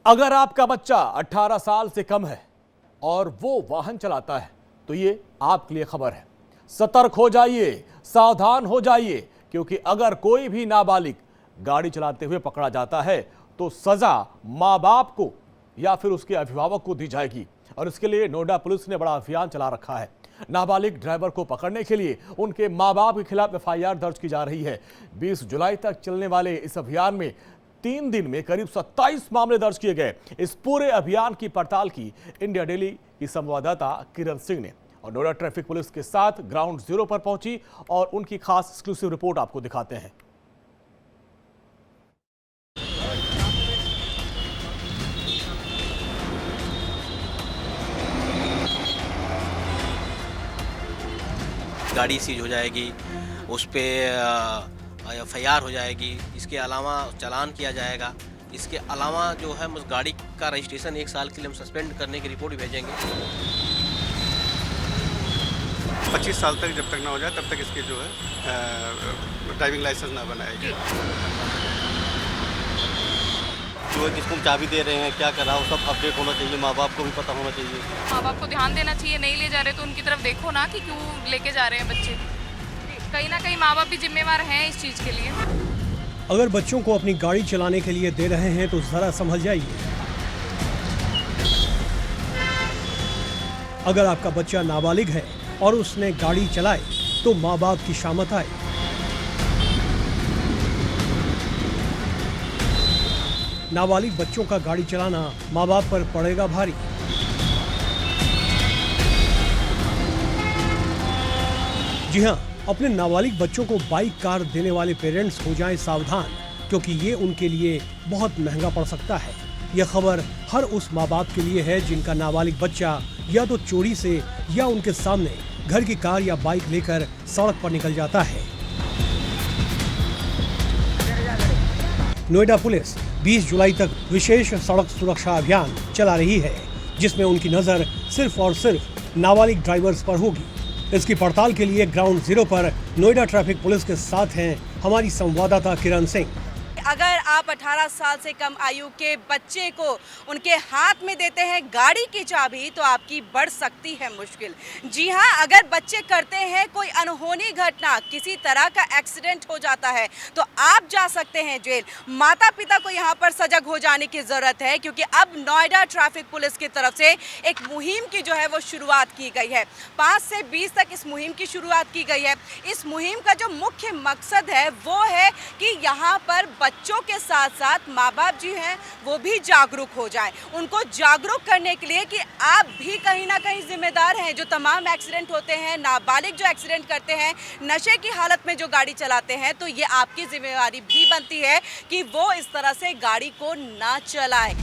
अगर आपका बच्चा 18 साल से कम है और वो वाहन चलाता है तो ये आपके लिए खबर है। सतर्क हो जाइए, सावधान हो जाइए, क्योंकि अगर कोई भी नाबालिग गाड़ी चलाते हुए पकड़ा जाता है तो सजा मां बाप को या फिर उसके अभिभावक को दी जाएगी। और इसके लिए नोएडा पुलिस ने बड़ा अभियान चला रखा है। नाबालिग ड्राइवर को पकड़ने के लिए उनके मां बाप के खिलाफ एफआईआर दर्ज की जा रही है। 20 जुलाई तक चलने वाले इस अभियान में 3 दिन में करीब 27 मामले दर्ज किए गए। इस पूरे अभियान की पड़ताल की इंडिया डेली की संवाददाता किरण सिंह ने, और नोएडा ट्रैफिक पुलिस के साथ ग्राउंड जीरो पर पहुंची और उनकी खास एक्सक्लूसिव रिपोर्ट आपको दिखाते हैं। गाड़ी सीज हो जाएगी, उस पर एफआईआर हो जाएगी, इसके अलावा चालान किया जाएगा। इसके अलावा जो है उस गाड़ी का रजिस्ट्रेशन 1 साल के लिए हम सस्पेंड करने की रिपोर्ट भी भेजेंगे। 25 साल तक जब तक ना हो जाए तब तक इसके जो है ड्राइविंग लाइसेंस ना बनाएगी। जो है किसको चाबी दे रहे हैं, क्या कर रहा है, वो सब अपडेट होना चाहिए, माँ बाप को भी पता होना चाहिए। माँ बाप को ध्यान देना चाहिए, नहीं ले जा रहे तो उनकी तरफ देखो ना कि क्यों लेके जा रहे हैं बच्चे। कहीं ना कहीं माँ बाप भी जिम्मेवार हैं इस चीज़ के लिए। अगर बच्चों को अपनी गाड़ी चलाने के लिए दे रहे हैं तो जरा संभल जाइए। अगर आपका बच्चा नाबालिग है और उसने गाड़ी चलाई तो माँ बाप की शामत आए। नाबालिग बच्चों का गाड़ी चलाना माँ बाप पर पड़ेगा भारी। जी हाँ, अपने नाबालिग बच्चों को बाइक कार देने वाले पेरेंट्स हो जाएं सावधान, क्योंकि ये उनके लिए बहुत महंगा पड़ सकता है। यह खबर हर उस माँ बाप के लिए है जिनका नाबालिग बच्चा या तो चोरी से या उनके सामने घर की कार या बाइक लेकर सड़क पर निकल जाता है। नोएडा पुलिस 20 जुलाई तक विशेष सड़क सुरक्षा अभियान चला रही है, जिसमें उनकी नजर सिर्फ और सिर्फ नाबालिग ड्राइवर्स पर होगी। इसकी पड़ताल के लिए ग्राउंड जीरो पर नोएडा ट्रैफिक पुलिस के साथ हैं हमारी संवाददाता किरण सिंह। अगर आप 18 साल से कम आयु के बच्चे को उनके हाथ में देते हैं गाड़ी की चाबी तो आपकी बढ़ सकती है मुश्किल। जी हाँ, अगर बच्चे करते हैं कोई अनहोनी घटना, किसी तरह का एक्सीडेंट हो जाता है तो आप जा सकते हैं जेल। माता पिता को यहाँ पर सजग हो जाने की ज़रूरत है, क्योंकि अब नोएडा ट्रैफिक पुलिस की तरफ से एक मुहिम की जो है वो शुरुआत की गई है। 5 से 20 तक इस मुहिम की शुरुआत की गई है। इस मुहिम का जो मुख्य मकसद है वो है कि यहाँ पर बच्चों के साथ साथ माँ बाप जी हैं वो भी जागरूक हो जाएं। उनको जागरूक करने के लिए कि आप भी कहीं ना कहीं जिम्मेदार हैं। जो तमाम एक्सीडेंट होते हैं, नाबालिग जो एक्सीडेंट करते हैं, नशे की हालत में जो गाड़ी चलाते हैं, तो ये आपकी जिम्मेवारी भी बनती है कि वो इस तरह से गाड़ी को ना चलाएं।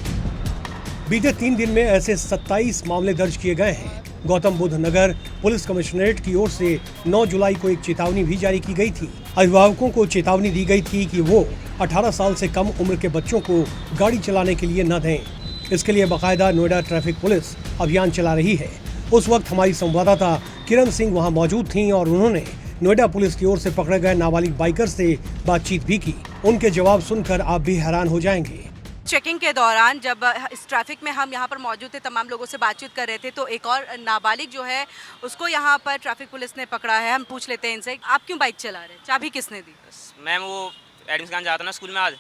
बीते 3 दिन में ऐसे 27 मामले दर्ज किए गए हैं। गौतम बुद्ध नगर पुलिस कमिश्नरेट की ओर से 9 जुलाई को एक चेतावनी भी जारी की गई थी। अभिभावकों को चेतावनी दी गई थी कि वो 18 साल से कम उम्र के बच्चों को गाड़ी चलाने के लिए न दें। इसके लिए बाकायदा नोएडा ट्रैफिक पुलिस अभियान चला रही है। उस वक्त हमारी संवाददाता किरण सिंह वहां मौजूद थीं और उन्होंने नोएडा पुलिस की ओर से पकड़े गए नाबालिग बाइकर से बातचीत भी की। उनके जवाब सुनकर आप भी हैरान हो जाएंगे। चेकिंग के दौरान जब इस ट्रैफिक में हम यहाँ पर मौजूद थे, तमाम लोगों से बातचीत कर रहे थे, तो एक और नाबालिग जो है उसको यहाँ पर ट्रैफिक पुलिस ने पकड़ा है। हम पूछ लेते हैं इनसे, आप क्यों बाइक चला रहे हैं, चाबी किसने दी? मैम वो एडमिशन जाता ना स्कूल में, आज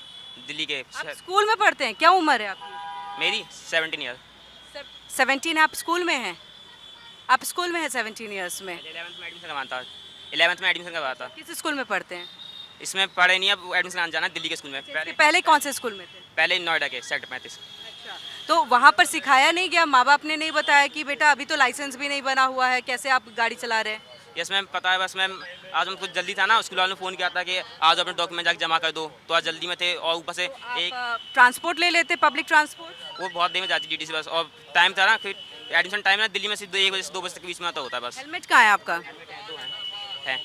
दिल्ली के। आप स्कूल में पढ़ते हैं? क्या उम्र है आपकी? मेरी 17 ईयर। 17? आप स्कूल में हैं? आप स्कूल में हैं 17 ईयर्स में? 11th में एडमिशन करवाता था। 11th में एडमिशन करवाता था। किस स्कूल में पढ़ते हैं? इसमें पढ़े नहीं, अब एडमिशन जाना दिल्ली के स्कूल में। पहले कौन से स्कूल में थे? पहले नोएडा के सेक्टर 35। अच्छा, तो वहाँ पर सिखाया नहीं गया? माँ बाप ने नहीं बताया कि बेटा अभी तो लाइसेंस भी नहीं बना हुआ है, कैसे आप गाड़ी चला रहे हैं? यस मैम, पता है। बस मैम आज हम कुछ जल्दी था ना, स्कूल वालों ने फ़ोन किया था कि आज अपने डॉक्यूमेंट जाके जमा कर दो, तो आज जल्दी में थे। और ऊपर से एक ट्रांसपोर्ट ले लेते, पब्लिक ट्रांसपोर्ट? वो बहुत देर में जाती डीटीसी बस, और टाइम था ना, फिर एडमिशन टाइम ना दिल्ली में सिर्फ 1 बजे से 2 बजे तक के बीच में आता होता है बस। हेलमेट कहाँ है आपका? है।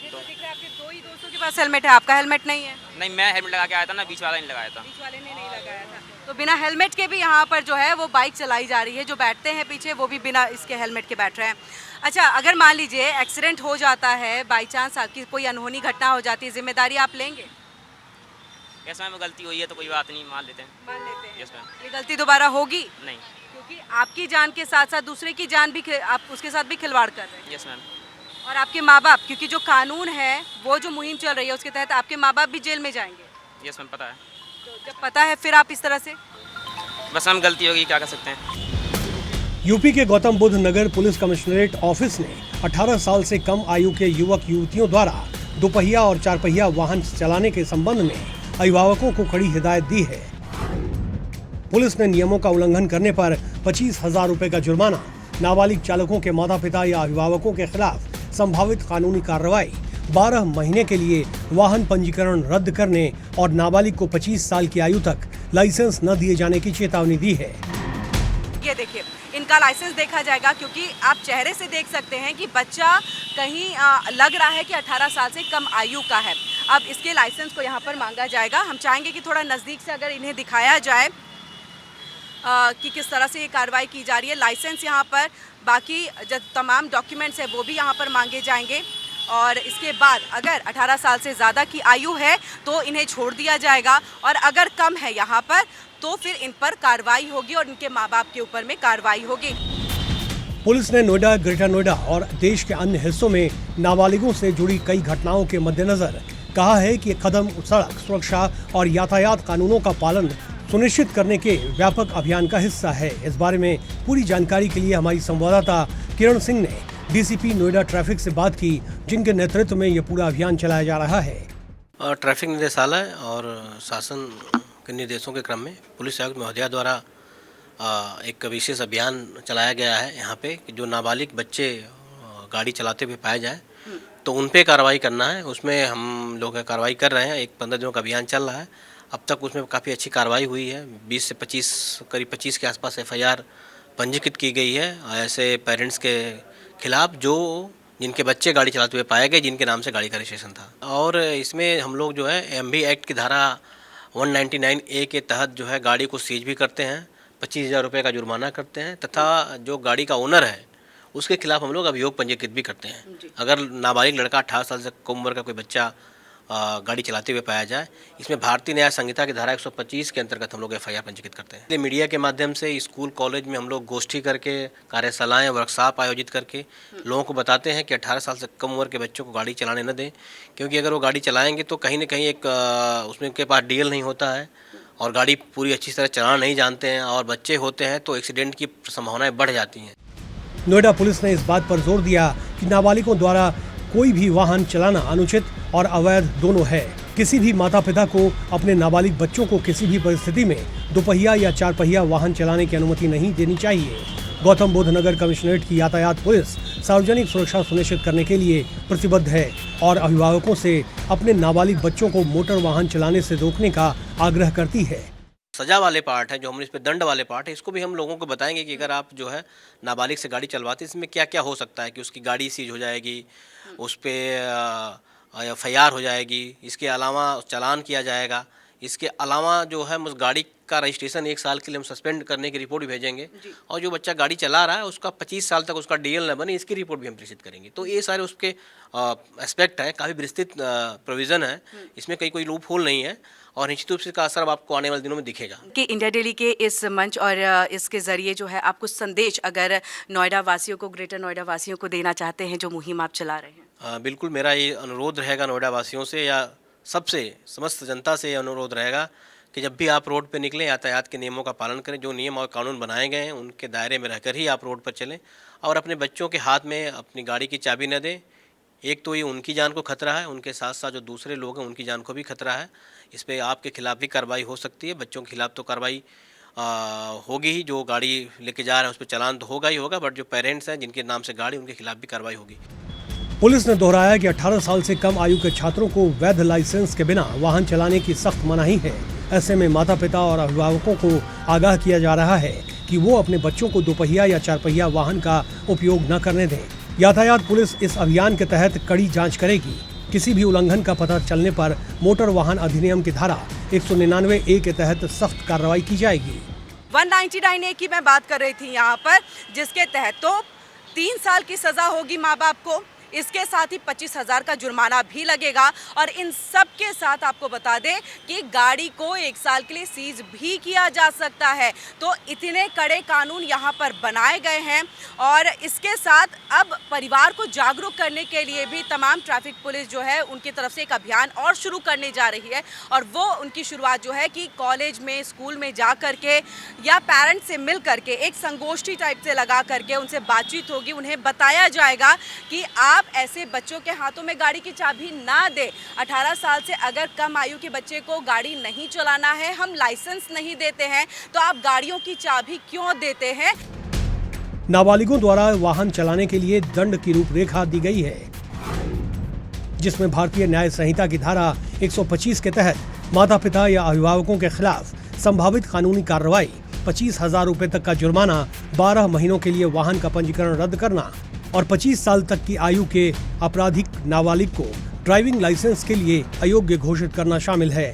तो दिख रहा है आपके 2 ही दोस्तों के पास हेलमेट है, आपका हेलमेट नहीं है? नहीं, मैं हेलमेट लगा के आया था ना, बीच वाला नहीं लगाया था। बीच वाले ने नहीं लगाया था, तो बिना हेलमेट के भी यहाँ पर जो है वो बाइक चलाई जा रही है। जो बैठते हैं पीछे वो भी बिना इसके हेलमेट के बैठ रहे हैं। अच्छा, अगर मान लीजिए एक्सीडेंट हो जाता है, बाई चांस आपकी कोई अनहोनी घटना हो जाती है, जिम्मेदारी आप लेंगे? यस मैम गलती हुई है तो कोई बात नहीं, मान लेते हैं। मान लेते हैं। Yes ma'am. ये गलती दोबारा होगी? नहीं। क्योंकि आपकी जान के साथ साथ दूसरे की जान भी आप उसके साथ भी खिलवाड़ कर रहे हैं। Yes ma'am. और आपके माँ बाप, क्योंकि जो कानून है वो जो मुहिम चल रही है उसके तहत आपके माँ बाप भी जेल में जाएंगे। यस मैम पता है। तो जब पता है फिर आप इस तरह से? बस हम गलती होगी, क्या कर सकते हैं। यूपी के गौतम बुद्ध नगर पुलिस कमिश्नरेट ऑफिस ने 18 साल से कम आयु के युवक युवतियों द्वारा दोपहिया और चारपहिया वाहन चलाने के संबंध में अभिभावकों को कड़ी हिदायत दी है। पुलिस ने नियमों का उल्लंघन करने पर 25,000 रुपए का जुर्माना, नाबालिग चालकों के माता पिता या अभिभावकों के खिलाफ संभावित कानूनी कार्रवाई, 12 महीने के लिए वाहन पंजीकरण रद्द करने और नाबालिग को 25 साल की आयु तक लाइसेंस न दिए जाने की चेतावनी दी है। ये देखिए, इनका लाइसेंस देखा जाएगा क्योंकि आप चेहरे से देख सकते हैं कि बच्चा कहीं लग रहा है कि 18 साल से कम आयु का है। अब इसके लाइसेंस को यहाँ पर मांगा जाएगा। हम चाहेंगे कि थोड़ा नज़दीक से अगर इन्हें दिखाया जाए कि किस तरह से ये कार्रवाई की जा रही है। लाइसेंस यहाँ पर, बाकी जो तमाम डॉक्यूमेंट्स है वो भी यहाँ पर मांगे जाएंगे और इसके बाद अगर 18 साल से ज़्यादा की आयु है तो इन्हें छोड़ दिया जाएगा और अगर कम है यहाँ पर तो फिर इन पर कार्रवाई होगी और इनके माँ बाप के ऊपर में कार्रवाई होगी। पुलिस ने नोएडा, ग्रेटर नोएडा और देश के अन्य हिस्सों में नाबालिगों से जुड़ी कई घटनाओं के मद्देनजर कहा है कि ये कदम सड़क सुरक्षा और यातायात कानूनों का पालन सुनिश्चित करने के व्यापक अभियान का हिस्सा है। इस बारे में पूरी जानकारी के लिए हमारी संवाददाता किरण सिंह ने डीसीपी नोएडा ट्रैफिक से बात की, जिनके नेतृत्व में ये पूरा अभियान चलाया जा रहा है। ट्रैफिक निदेशालय और शासन के निर्देशों के क्रम में पुलिस आयुक्त महोदया द्वारा एक विशेष अभियान चलाया गया है यहाँ पे कि जो नाबालिग बच्चे गाड़ी चलाते हुए पाए जाए तो उन पे कार्रवाई करना है। उसमें हम लोग कार्रवाई कर रहे हैं। एक 15 दिनों का अभियान चल रहा है। अब तक उसमें काफ़ी अच्छी कार्रवाई हुई है। 20 से 25 करीब 25 के आसपास FIR पंजीकृत की गई है ऐसे पेरेंट्स के खिलाफ जो जिनके बच्चे गाड़ी चलाते हुए पाए गए, जिनके नाम से गाड़ी का रजिस्ट्रेशन था। और इसमें हम लोग जो है MV एक्ट की धारा 199A के तहत जो है गाड़ी को सीज भी करते हैं, 25,000 रुपये का जुर्माना करते हैं तथा जो गाड़ी का ओनर है उसके खिलाफ हम लोग अभियोग पंजीकृत भी करते हैं। अगर नाबालिग लड़का 18 साल से कम उम्र का कोई बच्चा गाड़ी चलाते हुए पाया जाए, इसमें भारतीय न्याय संहिता की धारा 125 के अंतर्गत हम लोग FIR पंजीकृत करते हैं। मीडिया के माध्यम से स्कूल कॉलेज में हम लोग गोष्ठी करके, कार्यशालाएं, वर्कशॉप आयोजित करके लोगों को बताते हैं कि 18 साल से कम उम्र के बच्चों को गाड़ी चलाने न दें, क्योंकि अगर वो गाड़ी चलाएंगे तो कहीं ना कहीं एक उसमें उनके पास DL नहीं होता है और गाड़ी पूरी अच्छी तरह चलाना नहीं जानते हैं और बच्चे होते हैं तो एक्सीडेंट की संभावनाएं बढ़ जाती हैं। नोएडा पुलिस ने इस बात पर जोर दिया कि नाबालिगों द्वारा कोई भी वाहन चलाना अनुचित और अवैध दोनों है। किसी भी माता पिता को अपने नाबालिग बच्चों को किसी भी परिस्थिति में दोपहिया या चारपहिया वाहन चलाने की अनुमति नहीं देनी चाहिए। गौतम बुद्ध नगर कमिश्नरेट की यातायात पुलिस सार्वजनिक सुरक्षा सुनिश्चित करने के लिए प्रतिबद्ध है और अभिभावकों से अपने नाबालिग बच्चों को मोटर वाहन चलाने से रोकने का आग्रह करती है। सजा वाले पार्ट है जो हम इस पे दंड वाले पार्ट है, इसको भी हम लोगों को बताएंगे कि अगर आप जो है नाबालिग से गाड़ी चलवाते इसमें क्या क्या हो सकता है कि उसकी गाड़ी सीज हो जाएगी, उस पर FIR हो जाएगी, इसके अलावा चालान किया जाएगा, इसके अलावा जो है उस गाड़ी का रजिस्ट्रेशन 1 साल के लिए हम सस्पेंड करने की रिपोर्ट भी भेजेंगे और जो बच्चा गाड़ी चला रहा है उसका 25 साल तक उसका DL न बने इसकी रिपोर्ट भी हम प्रेषित करेंगे। तो ये सारे उसके एस्पेक्ट है, काफ़ी विस्तृत प्रोविज़न है, इसमें कोई लूप होल नहीं है और निश्चित रूप से इसका असर आपको आने वाले दिनों में दिखेगा। कि इंडिया डेली के इस मंच और इसके ज़रिए जो है आप कुछ संदेश अगर नोएडा वासियों को, ग्रेटर नोएडा वासियों को देना चाहते हैं जो मुहिम आप चला रहे हैं? बिल्कुल, मेरा ये अनुरोध रहेगा नोएडा वासियों से या सबसे समस्त जनता से ये अनुरोध रहेगा कि जब भी आप रोड पर निकलें यातायात के नियमों का पालन करें। जो नियम और कानून बनाए गए हैं उनके दायरे में रहकर ही आप रोड पर चलें और अपने बच्चों के हाथ में अपनी गाड़ी की चाबी न दें। एक तो ये उनकी जान को खतरा है, उनके साथ साथ जो दूसरे लोग हैं उनकी जान को भी खतरा है। इस पर आपके खिलाफ भी कार्रवाई हो सकती है। बच्चों के खिलाफ तो कार्रवाई होगी ही, जो गाड़ी लेके जा रहे हैं उस पर चालान तो होगा ही होगा, बट जो पेरेंट्स हैं जिनके नाम से गाड़ी उनके खिलाफ भी कार्रवाई होगी। पुलिस ने दोहराया कि 18 साल से कम आयु के छात्रों को वैध लाइसेंस के बिना वाहन चलाने की सख्त मनाही है। ऐसे में माता पिता और अभिभावकों को आगाह किया जा रहा है कि वो अपने बच्चों को दोपहिया या चारपहिया वाहन का उपयोग न करने दें। यातायात पुलिस इस अभियान के तहत कड़ी जांच करेगी। किसी भी उल्लंघन का पता चलने पर मोटर वाहन अधिनियम की धारा 199A के तहत सख्त कार्रवाई की जाएगी। 199A की मैं बात कर रही थी यहाँ पर, जिसके तहत तो 3 साल की सजा होगी माँ बाप को, इसके साथ ही 25,000 का जुर्माना भी लगेगा। और इन सब के साथ आपको बता दें कि गाड़ी को 1 साल के लिए सीज भी किया जा सकता है। तो इतने कड़े कानून यहाँ पर बनाए गए हैं और इसके साथ अब परिवार को जागरूक करने के लिए भी तमाम ट्रैफिक पुलिस जो है उनकी तरफ से एक अभियान और शुरू करने जा रही है। और वो उनकी शुरुआत जो है कि कॉलेज में, स्कूल में जा करके या पेरेंट्स से मिल करके एक संगोष्ठी टाइप से लगा करके उनसे बातचीत होगी। उन्हें बताया जाएगा कि आप ऐसे बच्चों के हाथों में गाड़ी की चाबी ना दें। 18 साल से अगर कम आयु के बच्चे को गाड़ी नहीं चलाना है, हम लाइसेंस नहीं देते हैं, तो आप गाड़ियों की चाबी क्यों देते हैं। नाबालिगों द्वारा वाहन चलाने के लिए दंड की रूपरेखा दी गई है, जिसमें भारतीय न्याय संहिता की धारा 125 के तहत माता पिता या अभिभावकों के खिलाफ संभावित कानूनी कार्रवाई 25,000 रुपए तक का जुर्माना, 12 महीनों के लिए वाहन का पंजीकरण रद्द करना और 25 साल तक की आयु के आपराधिक नाबालिग को ड्राइविंग लाइसेंस के लिए अयोग्य घोषित करना शामिल है।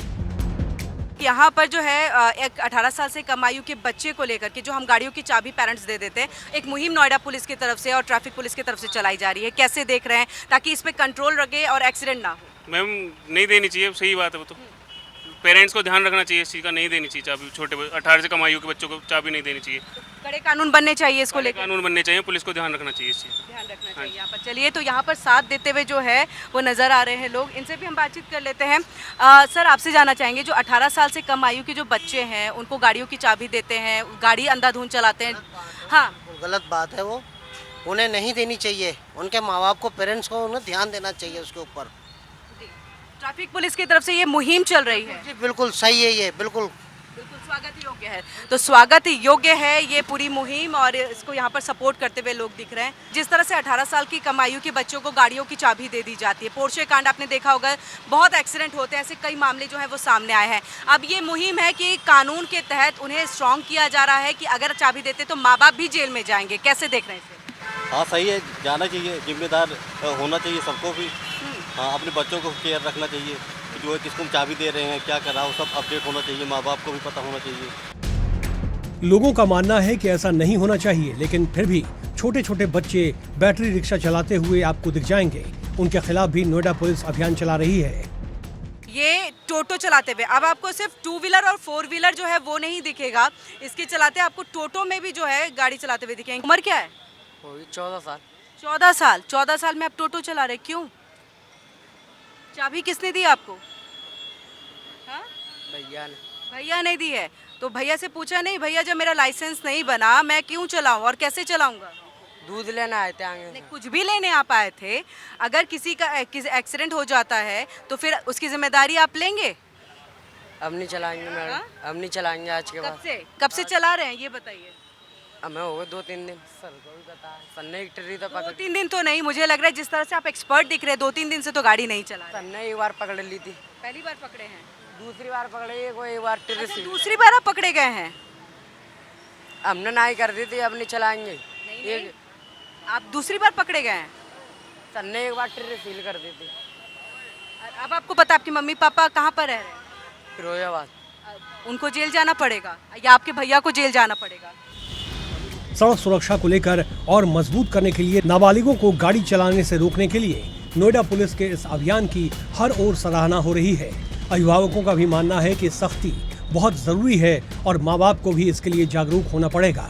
यहाँ पर जो है एक 18 साल से कम आयु के बच्चे को लेकर के जो हम गाड़ियों की चाबी पेरेंट्स दे देते हैं, एक मुहिम नोएडा पुलिस की तरफ से और ट्रैफिक पुलिस की तरफ से चलाई जा रही है। कैसे देख रहे हैं ताकि इस पे कंट्रोल रखे और एक्सीडेंट ना हो। मैम नहीं देनी चाहिए, सही बात है। वो तो पेरेंट्स को ध्यान रखना चाहिए इस चीज़ का, नहीं देनी चाहिए चाबी। छोटे 18 से कम आयु के बच्चों को चाबी नहीं देनी चाहिए। कड़े कानून बनने चाहिए इसको लेकर, कानून बनने चाहिए, पुलिस को ध्यान रखना चाहिए इस चीज़ ध्यान रखना चाहिए यहाँ पर। चलिए, तो यहाँ पर साथ देते हुए जो है वो नज़र आ रहे हैं लोग, इनसे भी हम बातचीत कर लेते हैं। सर, आपसे जानना चाहेंगे, जो 18 साल से कम आयु के जो बच्चे हैं उनको गाड़ियों की चाबी देते हैं, गाड़ी अंधाधुंध चलाते हैं। हाँ, गलत बात है, वो उन्हें नहीं देनी चाहिए। उनके माँ बाप को, पेरेंट्स को उन्हें ध्यान देना चाहिए उसके ऊपर। ट्रैफिक पुलिस की तरफ से ये मुहिम चल रही है। जी बिल्कुल सही है, ये बिल्कुल स्वागत योग्य है। तो स्वागत योग्य है ये पूरी मुहिम और इसको यहाँ पर सपोर्ट करते हुए लोग दिख रहे हैं। जिस तरह से 18 साल की कम आयु के बच्चों को गाड़ियों की चाबी दे दी जाती है, पोर्शे कांड आपने देखा होगा, बहुत एक्सीडेंट होते हैं, ऐसे कई मामले जो है वो सामने आए हैं। अब ये मुहिम है कि कानून के तहत उन्हें स्ट्रॉन्ग किया जा रहा है कि अगर चाबी देते तो माँ बाप भी जेल में जाएंगे। कैसे देख रहे हैं इसे? हाँ सही है, जाना चाहिए, जिम्मेदार होना चाहिए सबको भी। हाँ, अपने बच्चों को केयर रखना चाहिए, जो है किसको चाबी दे रहे हैं, क्या कर रहा है, वो सब अपडेट होना चाहिए, माँ बाप को भी पता होना चाहिए। लोगों का मानना है कि ऐसा नहीं होना चाहिए, लेकिन फिर भी छोटे छोटे बच्चे बैटरी रिक्शा चलाते हुए आपको दिख जाएंगे। उनके खिलाफ भी नोएडा पुलिस अभियान चला रही है। ये टोटो चलाते हुए, अब आपको सिर्फ 2 व्हीलर और 4 व्हीलर जो है वो नहीं दिखेगा, इसके चलाते आपको टोटो में भी जो है गाड़ी चलाते हुए दिखेंगे। उम्र क्या है? 14 साल। 14 साल। 14 साल में आप टोटो चला रहे, क्यों? चाबी किसने दी आपको? हाँ? भैया ने दी है। तो भैया से पूछा नहीं, भैया जब मेरा लाइसेंस नहीं बना मैं क्यों चलाऊं और कैसे चलाऊंगा? दूध लेना आए थे आगे। नहीं, कुछ भी लेने आप आए थे। अगर किसी का एक्सीडेंट हो जाता है तो फिर उसकी जिम्मेदारी आप लेंगे? अब नहीं चलाएंगे मैडम, अब नहीं चलाएंगे आज के बाद। कब से चला रहे हैं ये बताइए? हमें हो गए 2-3 दिन। सर को भी पता है, सर ने एक ट्री तो पकड़। 2-3 दिन तो नहीं, मुझे लग रहा है जिस तरह से आप एक्सपर्ट दिख रहे हैं 2-3 दिन से तो गाड़ी नहीं चला रहे। सर ने एक बार पकड़ ली थी। पहली बार पकड़े हैं? दूसरी बार पकड़े, एक बार ट्री। अच्छा, दूसरी बार आप पकड़े गए हैं? हमने ना ही कर दी थी, अब नहीं चलाएंगे। नहीं, आप दूसरी बार पकड़े गए हैं? सर ने एक बार ट्री सील कर दी थी। अब आपको पता आपके मम्मी पापा कहाँ पर रह रहे हैं? फिरोजाबाद। उनको जेल जाना पड़ेगा या आपके भैया को जेल जाना पड़ेगा? सड़क सुरक्षा को लेकर और मजबूत करने के लिए नाबालिगों को गाड़ी चलाने से रोकने के लिए नोएडा पुलिस के इस अभियान की हर ओर सराहना हो रही है। अभिभावकों का भी मानना है कि सख्ती बहुत जरूरी है और माँ बाप को भी इसके लिए जागरूक होना पड़ेगा।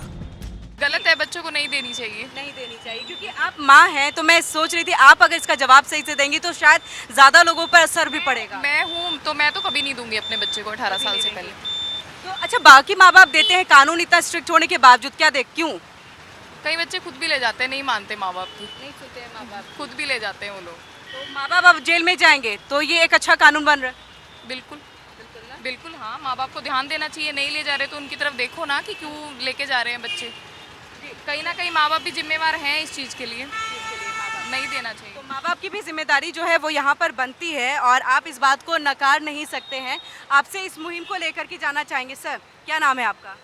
गलत है, बच्चों को नहीं देनी चाहिए। नहीं देनी चाहिए, क्योंकि आप माँ हैं। तो मैं सोच रही थी आप अगर इसका जवाब सही से देंगी तो शायद ज्यादा लोगों पर असर भी पड़ेगा। मैं हूँ तो मैं तो कभी नहीं दूंगी अपने बच्चे को 18 साल से पहले। तो अच्छा, बाकी माँ बाप देते हैं, कानून इतना स्ट्रिक्ट होने के बावजूद क्यों? कई बच्चे खुद भी ले जाते हैं, नहीं मानते माँ बाप की, नहीं सुनते हैं माँ बाप, खुद भी ले जाते हैं वो लोग। तो माँ बाप अब जेल में जाएंगे तो ये एक अच्छा कानून बन रहा है। बिल्कुल बिल्कुल, हाँ, माँ बाप को ध्यान देना चाहिए। नहीं ले जा रहे तो उनकी तरफ देखो ना कि क्यों लेके जा रहे हैं बच्चे। कहीं ना कहीं माँ बाप भी जिम्मेवार हैं इस चीज़ के लिए, नहीं देना चाहिए। तो माँ बाप की भी जिम्मेदारी जो है वो यहाँ पर बनती है और आप इस बात को नकार नहीं सकते हैं। आपसे इस मुहिम को लेकर के जाना चाहेंगे। सर, क्या नाम है आपका?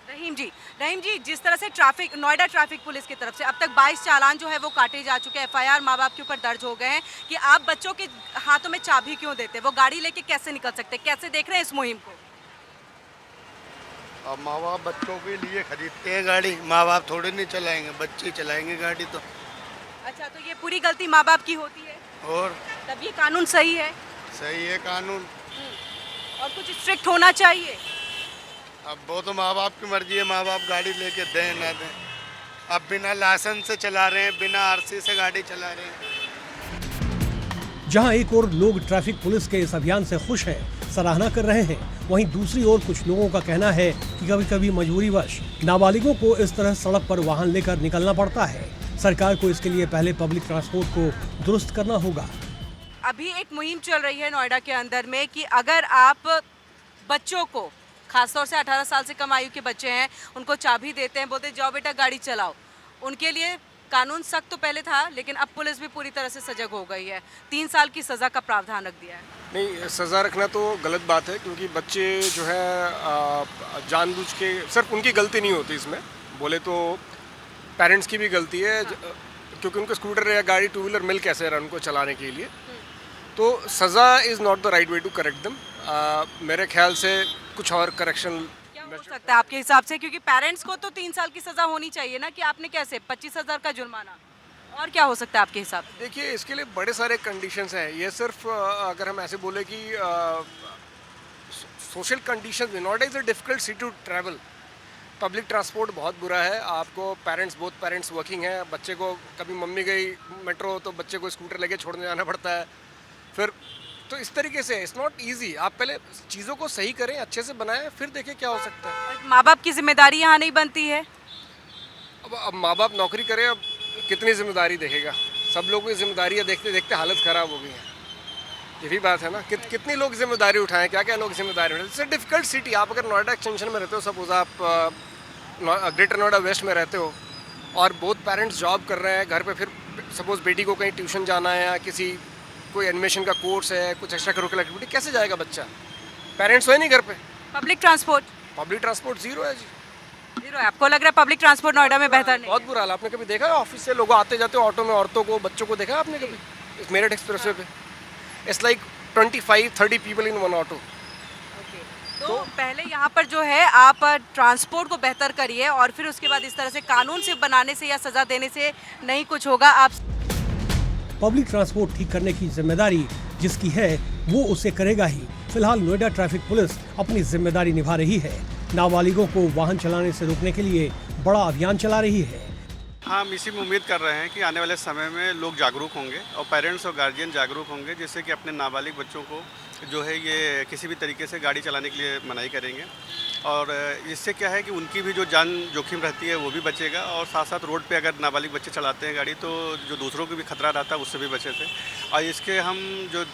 रहीम जी। रहीम जी, जिस तरह से नोएडा ट्रैफिक पुलिस की तरफ से अब तक 22 चालान जो है वो काटे जा चुके हैं, FIR माँ बाप के ऊपर दर्ज हो गए हैं कि आप बच्चों के हाथों में चाबी क्यों देते, वो गाड़ी लेके कैसे निकल सकते, कैसे देख रहे हैं इस मुहिम को? अब माँ बाप बच्चों के लिए खरीदते हैं गाड़ी, माँ बाप थोड़े नहीं चलाएंगे, बच्चे चलाएंगे गाड़ी। तो अच्छा, तो ये पूरी गलती माँ बाप की होती है और तब ये कानून सही है सही है कानून। और कुछ स्ट्रिक्ट होना चाहिए। अब वो तो माँ बाप की मर्जी है, माँ बाप गाड़ी लेके दें ना दें। अब बिना लाइसेंस से चला रहे हैं, बिना आरसी से गाड़ी चला रहे हैं। जहां एक ओर लोग ट्रैफिक पुलिस के इस अभियान से खुश हैं, सराहना कर रहे हैं, वहीं दूसरी ओर कुछ लोगों का कहना है कि कभी कभी मजबूरीवश नाबालिगों को इस तरह सड़क पर वाहन लेकर निकलना पड़ता है। सरकार को इसके लिए पहले पब्लिक ट्रांसपोर्ट को दुरुस्त करना होगा। अभी एक मुहिम चल रही है नोएडा के अंदर में कि अगर आप बच्चों को, खासतौर से 18 साल से कम आयु के बच्चे हैं, उनको चाबी देते हैं, बोलते जाओ बेटा गाड़ी चलाओ, उनके लिए कानून सख्त तो पहले था, लेकिन अब पुलिस भी पूरी तरह से सजग हो गई है। 3 साल की सज़ा का प्रावधान रख दिया है। नहीं, सज़ा रखना तो गलत बात है, क्योंकि बच्चे जो है जानबूझ के, सिर्फ उनकी गलती नहीं होती इसमें, बोले तो पेरेंट्स की भी गलती है। क्योंकि उनको स्कूटर या गाड़ी टू व्हीलर मिल कैसे रहा उनको चलाने के लिए, तो सज़ा is not the right way to correct them. मेरे ख्याल से कुछ और करेक्शन हो सकता है आपके हिसाब से, क्योंकि पेरेंट्स को तो 3 साल की सज़ा होनी चाहिए ना, कि आपने कैसे 25,000 का जुर्माना, और क्या हो सकता है आपके हिसाब से? देखिए, इसके लिए बड़े सारे कंडीशंस हैं। ये सिर्फ अगर हम ऐसे बोले कि social conditions, Noida is a difficult city to travel. Public transport बहुत बुरा है। आपको बोथ पेरेंट्स वर्किंग हैं, बच्चे को कभी मम्मी गई मेट्रो तो बच्चे को स्कूटर लेके छोड़ने जाना पड़ता है। फिर तो इस तरीके से इट्स नॉट इजी। आप पहले चीज़ों को सही करें, अच्छे से बनाएं, फिर देखें क्या हो सकता है। माँ बाप की जिम्मेदारी यहाँ नहीं बनती है? अब माँ बाप नौकरी करें, अब कितनी जिम्मेदारी देखेगा? सब लोगों की जिम्मेदारियाँ देखते देखते हालत ख़राब हो गई है। ये भी बात है ना, कितनी लोग जिम्मेदारी उठाएं, क्या क्या लोग जिम्मेदारी उठाएं। It's a difficult city. आप अगर नोएडा एक्सटेंशन में रहते हो, सपोज आप ग्रेटर नोएडा वेस्ट में रहते हो और बोथ पेरेंट्स जॉब कर रहे हैं घर पे, फिर सपोज बेटी को कहीं ट्यूशन जाना है या किसी कोई एनिमेशन का कोर्स है, कुछ एक्स्ट्रा करिकुलर एक्टिविटी, कैसे जाएगा बच्चा? पेरेंट्स है नहीं घर पे। पब्लिक ट्रांसपोर्ट जीरो है जी, जीरो है। आपको लग रहा है पब्लिक ट्रांसपोर्ट नोएडा में बेहतर नहीं? बहुत बुरा हाल। आपने कभी देखा है ऑफिस से लोग आते जाते ऑटो में, औरतों को, बच्चों को देखा आपने कभी? इस मेरठ एक्सप्रेसवे पे it's like 25-30 people in one auto. तो पहले यहाँ पर जो है आप ट्रांसपोर्ट को बेहतर करिए, और फिर उसके बाद इस तरह से कानून सिर्फ बनाने से या सज़ा देने से नहीं कुछ होगा। आप पब्लिक ट्रांसपोर्ट ठीक करने की जिम्मेदारी जिसकी है वो उसे करेगा ही। फिलहाल नोएडा ट्रैफिक पुलिस अपनी जिम्मेदारी निभा रही है। नाबालिगों को वाहन चलाने से रोकने के लिए बड़ा अभियान चला रही है। हम इसी में उम्मीद कर रहे हैं कि आने वाले समय में लोग जागरूक होंगे और पेरेंट्स और गार्जियन जागरूक होंगे, जिससे कि अपने नाबालिग बच्चों को जो है ये किसी भी तरीके से गाड़ी चलाने के लिए मनाही करेंगे। और इससे क्या है कि उनकी भी जो जान जोखिम रहती है वो भी बचेगा, और साथ साथ रोड पे अगर नाबालिग बच्चे चलाते हैं गाड़ी तो जो दूसरों को भी खतरा रहता है उससे भी बचे थे। और इसके हम जो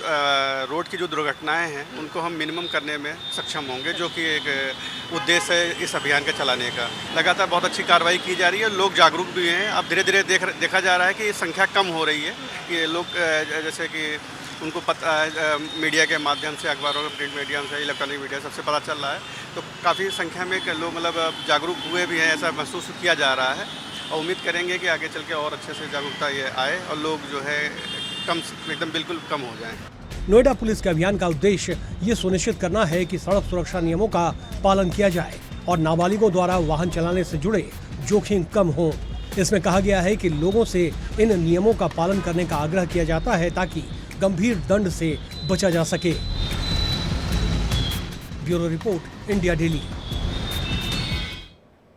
रोड की जो दुर्घटनाएं हैं उनको हम मिनिमम करने में सक्षम होंगे, जो कि एक उद्देश्य है इस अभियान के चलाने का। लगातार बहुत अच्छी कार्रवाई की जा रही है, लोग जागरूक भी हैं। अब धीरे धीरे देखा जा रहा है कि संख्या कम हो रही है, कि लोग जैसे कि उनको पता मीडिया के माध्यम से, अखबारों के प्रिंट मीडिया से, इलेक्ट्रॉनिक मीडिया सबसे पता चल रहा है, तो काफ़ी संख्या में लोग मतलब जागरूक हुए भी हैं, ऐसा महसूस किया जा रहा है। और उम्मीद करेंगे कि आगे चल के और अच्छे से जागरूकता ये आए और लोग जो है एकदम बिल्कुल कम हो जाएं। नोएडा पुलिस के अभियान का उद्देश्य ये सुनिश्चित करना है कि सड़क सुरक्षा नियमों का पालन किया जाए और नाबालिगों द्वारा वाहन चलाने से जुड़े जोखिम कम हो। इसमें कहा गया है कि लोगों से इन नियमों का पालन करने का आग्रह किया जाता है ताकि गंभीर दंड से बचा जा सके। Bureau report, India daily.